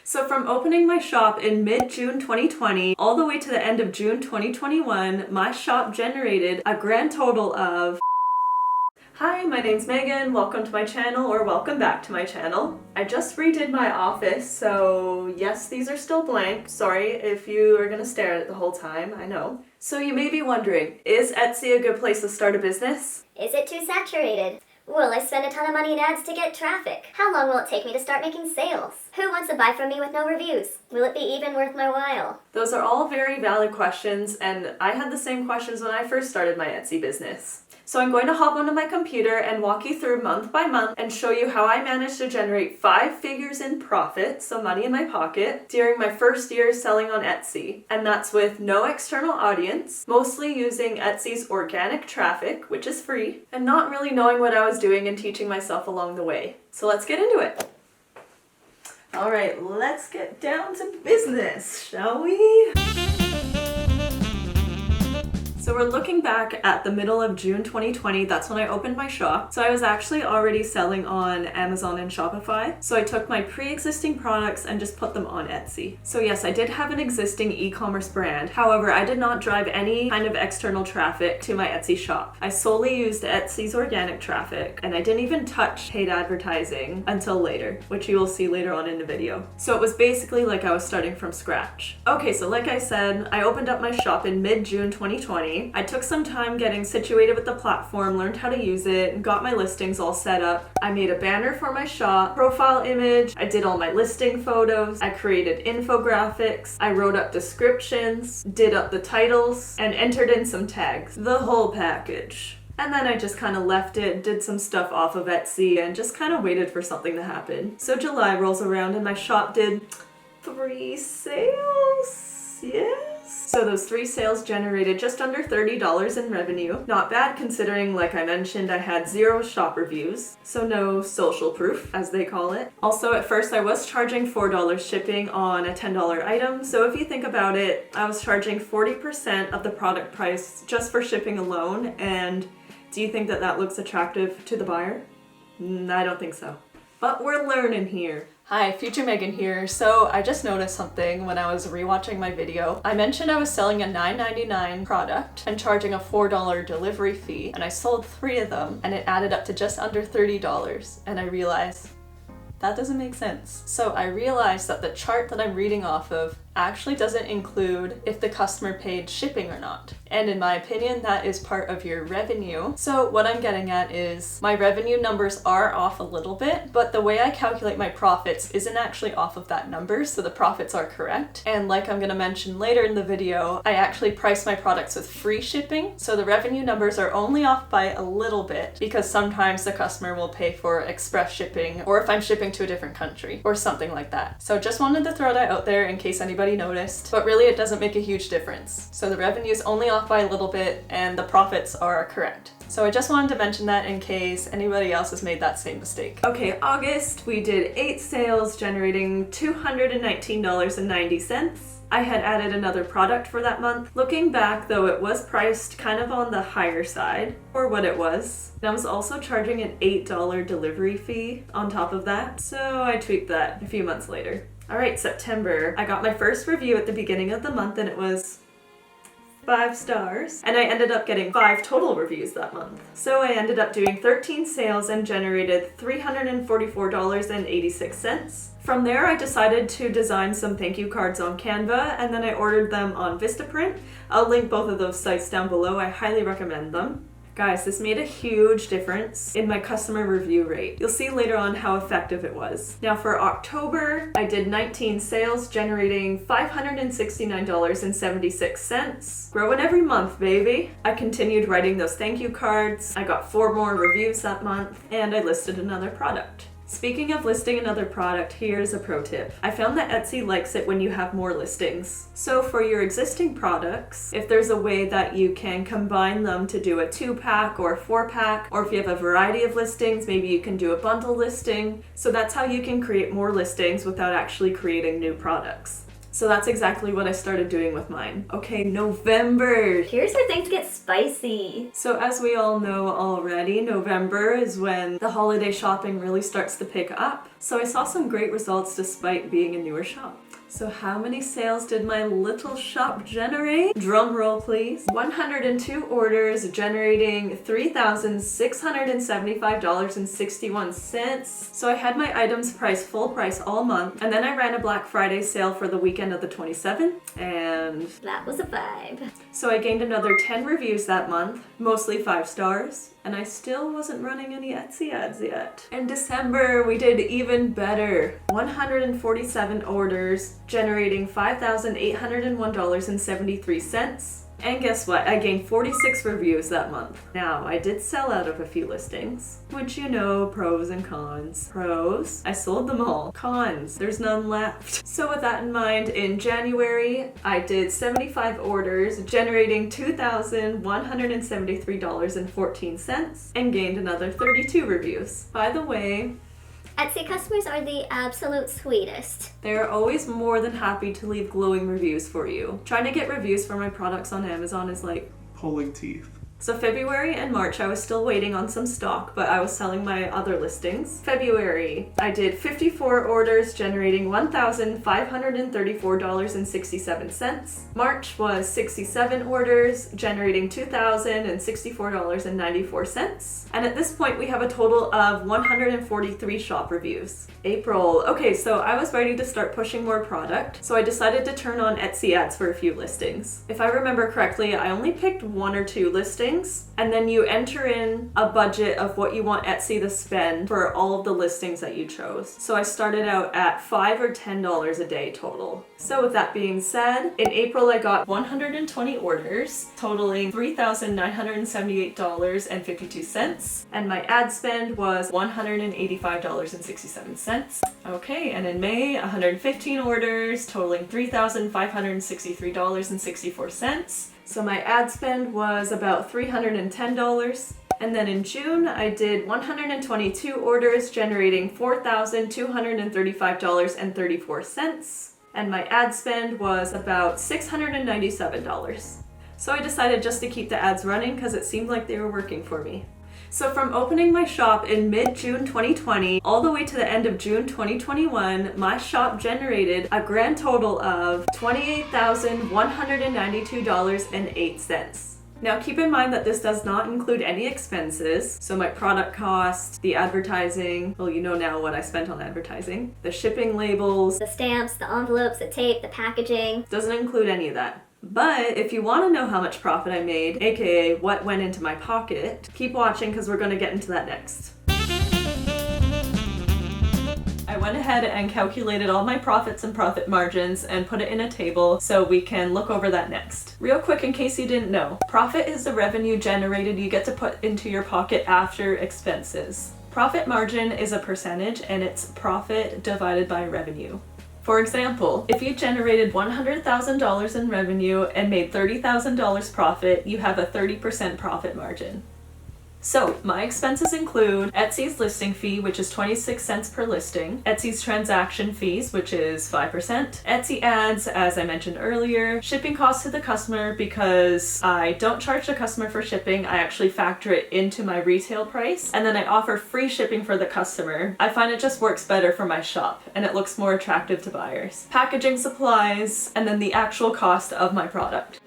So from opening my shop in mid-June 2020 all the way to the end of June 2021, my shop generated a grand total of... Hi, my name's Megan. Welcome to my channel, or welcome back to my channel. I just redid my office, so yes, these are still blank. Sorry if you are gonna stare at it the whole time, I know. So you may be wondering, is Etsy a good place to start a business? Is it too saturated? Will I spend a ton of money in ads to get traffic? How long will it take me to start making sales? Who wants to buy from me with no reviews? Will it be even worth my while? Those are all very valid questions, and I had the same questions when I first started my Etsy business. So I'm going to hop onto my computer and walk you through month by month and show you how I managed to generate 5 figures in profit, so money in my pocket, during my first year selling on Etsy. And that's with no external audience, mostly using Etsy's organic traffic, which is free, and not really knowing what I was doing and teaching myself along the way. So let's get into it. All right, let's get down to business, shall we? So we're looking back at the middle of June 2020, that's when I opened my shop. So I was actually already selling on Amazon and Shopify. So I took my pre-existing products and just put them on Etsy. So yes, I did have an existing e-commerce brand. However, I did not drive any kind of external traffic to my Etsy shop. I solely used Etsy's organic traffic, and I didn't even touch paid advertising until later, which you will see later on in the video. So it was basically like I was starting from scratch. Okay, so like I said, I opened up my shop in mid-June 2020. I took some time getting situated with the platform, learned how to use it, and got my listings all set up. I made a banner for my shop, profile image, I did all my listing photos, I created infographics, I wrote up descriptions, did up the titles, and entered in some tags. The whole package. And then I just kind of left it, did some stuff off of Etsy, and just kind of waited for something to happen. So July rolls around and my shop did 3 sales? Yes? So those 3 sales generated just under $30 in revenue. Not bad considering, like I mentioned, I had 0 shop reviews, so no social proof, as they call it. Also, at first I was charging $4 shipping on a $10 item, so if you think about it, I was charging 40% of the product price just for shipping alone, and do you think that that looks attractive to the buyer? I don't think so. But we're learning here. Hi, Future Megan here. So I just noticed something when I was rewatching my video. I mentioned I was selling a $9.99 product and charging a $4 delivery fee, and I sold 3 of them and it added up to just under $30, and I realized that doesn't make sense. So I realized that the chart that I'm reading off of actually doesn't include if the customer paid shipping or not. And in my opinion, that is part of your revenue. So what I'm getting at is my revenue numbers are off a little bit, but the way I calculate my profits isn't actually off of that number, so the profits are correct. And like I'm gonna mention later in the video, I actually price my products with free shipping, so the revenue numbers are only off by a little bit because sometimes the customer will pay for express shipping, or if I'm shipping to a different country, or something like that. So just wanted to throw that out there in case anybody noticed, but really it doesn't make a huge difference. So the revenue is only off by a little bit and the profits are correct. So I just wanted to mention that in case anybody else has made that same mistake. Okay, August, we did 8 sales generating $219.90. I had added another product for that month. Looking back though, it was priced kind of on the higher side for what it was. And I was also charging an $8 delivery fee on top of that, so I tweaked that a few months later. Alright, September. I got my first review at the beginning of the month and it was 5 stars. And I ended up getting 5 total reviews that month. So I ended up doing 13 sales and generated $344.86. From there, I decided to design some thank you cards on Canva, and then I ordered them on Vistaprint. I'll link both of those sites down below. I highly recommend them. Guys, this made a huge difference in my customer review rate. You'll see later on how effective it was. Now for October, I did 19 sales, generating $569.76. Growing every month, baby. I continued writing those thank you cards. I got 4 more reviews that month, and I listed another product. Speaking of listing another product, here's a pro tip. I found that Etsy likes it when you have more listings. So for your existing products, if there's a way that you can combine them to do a 2-pack or a 4-pack, or if you have a variety of listings, maybe you can do a bundle listing. So that's how you can create more listings without actually creating new products. So that's exactly what I started doing with mine. Okay, November. Here's where things get spicy. So as we all know already, November is when the holiday shopping really starts to pick up. So I saw some great results despite being a newer shop. So how many sales did my little shop generate? Drum roll please. 102 orders generating $3,675.61. So I had my items priced full price all month, and then I ran a Black Friday sale for the weekend of the 27th, and that was a vibe. So I gained another 10 reviews that month, mostly 5 stars. And I still wasn't running any Etsy ads yet. In December, we did even better. 147 orders, generating $5,801.73. And guess what? I gained 46 reviews that month. Now, I did sell out of a few listings, which you know, pros and cons. Pros, I sold them all. Cons, there's none left. So with that in mind, in January, I did 75 orders, generating $2,173.14, and gained another 32 reviews. By the way, Etsy customers are the absolute sweetest. They're always more than happy to leave glowing reviews for you. Trying to get reviews for my products on Amazon is like pulling teeth. So February and March, I was still waiting on some stock, but I was selling my other listings. February, I did 54 orders, generating $1,534.67. March was 67 orders, generating $2,064.94. And at this point, we have a total of 143 shop reviews. April, okay, so I was ready to start pushing more product, so I decided to turn on Etsy ads for a few listings. If I remember correctly, I only picked 1 or 2 listings, and then you enter in a budget of what you want Etsy to spend for all of the listings that you chose. So I started out at $5 or $10 a day total. So with that being said, in April I got 120 orders, totaling $3,978.52, and my ad spend was $185.67. Okay, and in May, 115 orders, totaling $3,563.64. So my ad spend was about $310. And then in June, I did 122 orders, generating $4,235.34. And my ad spend was about $697. So I decided just to keep the ads running because it seemed like they were working for me. So from opening my shop in mid-June 2020 all the way to the end of June 2021, my shop generated a grand total of $28,192.08. Now keep in mind that this does not include any expenses, so my product cost, the advertising, well you know now what I spent on advertising, the shipping labels, the stamps, the envelopes, the tape, the packaging. Doesn't include any of that. But if you want to know how much profit I made, aka what went into my pocket, keep watching because we're going to get into that next. I went ahead and calculated all my profits and profit margins and put it in a table so we can look over that next. Real quick in case you didn't know, profit is the revenue generated you get to put into your pocket after expenses. Profit margin is a percentage and it's profit divided by revenue. For example, if you generated $100,000 in revenue and made $30,000 profit, you have a 30% profit margin. So my expenses include Etsy's listing fee, which is 26 cents per listing, Etsy's transaction fees, which is 5%, Etsy ads, as I mentioned earlier, shipping costs to the customer because I don't charge the customer for shipping, I actually factor it into my retail price, and then I offer free shipping for the customer. I find it just works better for my shop and it looks more attractive to buyers. Packaging supplies, and then the actual cost of my product.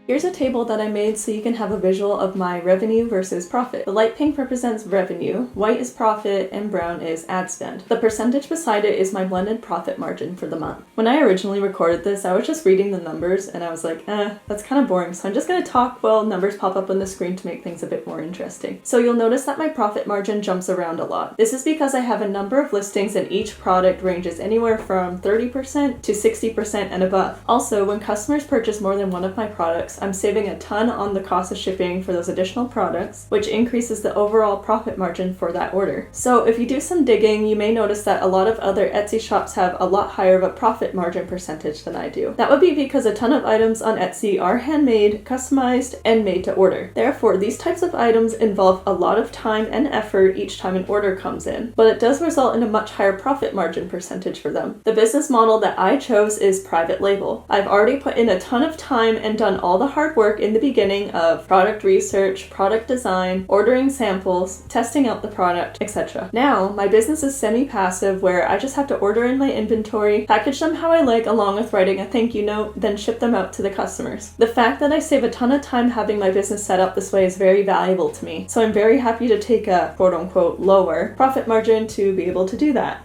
Here's a table that I made so you can have a visual of my revenue versus profit. The light pink represents revenue, white is profit, and brown is ad spend. The percentage beside it is my blended profit margin for the month. When I originally recorded this, I was just reading the numbers and I was like, that's kind of boring, so I'm just going to talk while numbers pop up on the screen to make things a bit more interesting. So you'll notice that my profit margin jumps around a lot. This is because I have a number of listings and each product ranges anywhere from 30% to 60% and above. Also, when customers purchase more than one of my products, products, I'm saving a ton on the cost of shipping for those additional products, which increases the overall profit margin for that order. So if you do some digging, you may notice that a lot of other Etsy shops have a lot higher of a profit margin percentage than I do. That would be because a ton of items on Etsy are handmade, customized, and made to order. Therefore, these types of items involve a lot of time and effort each time an order comes in, but it does result in a much higher profit margin percentage for them. The business model that I chose is private label. I've already put in a ton of time and done all the hard work in the beginning of product research, product design, ordering samples, testing out the product, etc. Now, my business is semi-passive where I just have to order in my inventory, package them how I like along with writing a thank you note, then ship them out to the customers. The fact that I save a ton of time having my business set up this way is very valuable to me, so I'm very happy to take a quote-unquote lower profit margin to be able to do that.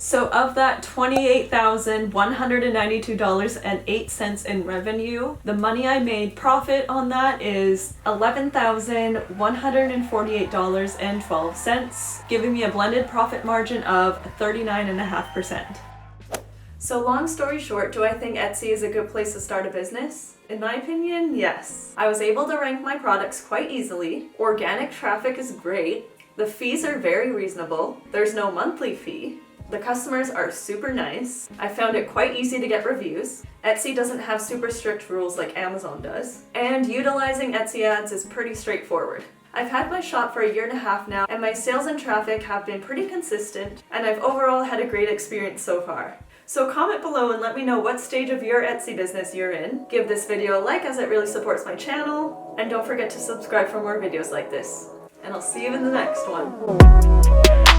So of that $28,192.08 in revenue, the money I made profit on that is $11,148.12, giving me a blended profit margin of 39.5%. So long story short, do I think Etsy is a good place to start a business? In my opinion, yes. I was able to rank my products quite easily. Organic traffic is great. The fees are very reasonable. There's no monthly fee. The customers are super nice. I found it quite easy to get reviews. Etsy doesn't have super strict rules like Amazon does. And utilizing Etsy ads is pretty straightforward. I've had my shop for a year and a half now, and my sales and traffic have been pretty consistent, and I've overall had a great experience so far. So comment below and let me know what stage of your Etsy business you're in. Give this video a like as it really supports my channel, and don't forget to subscribe for more videos like this. And I'll see you in the next one.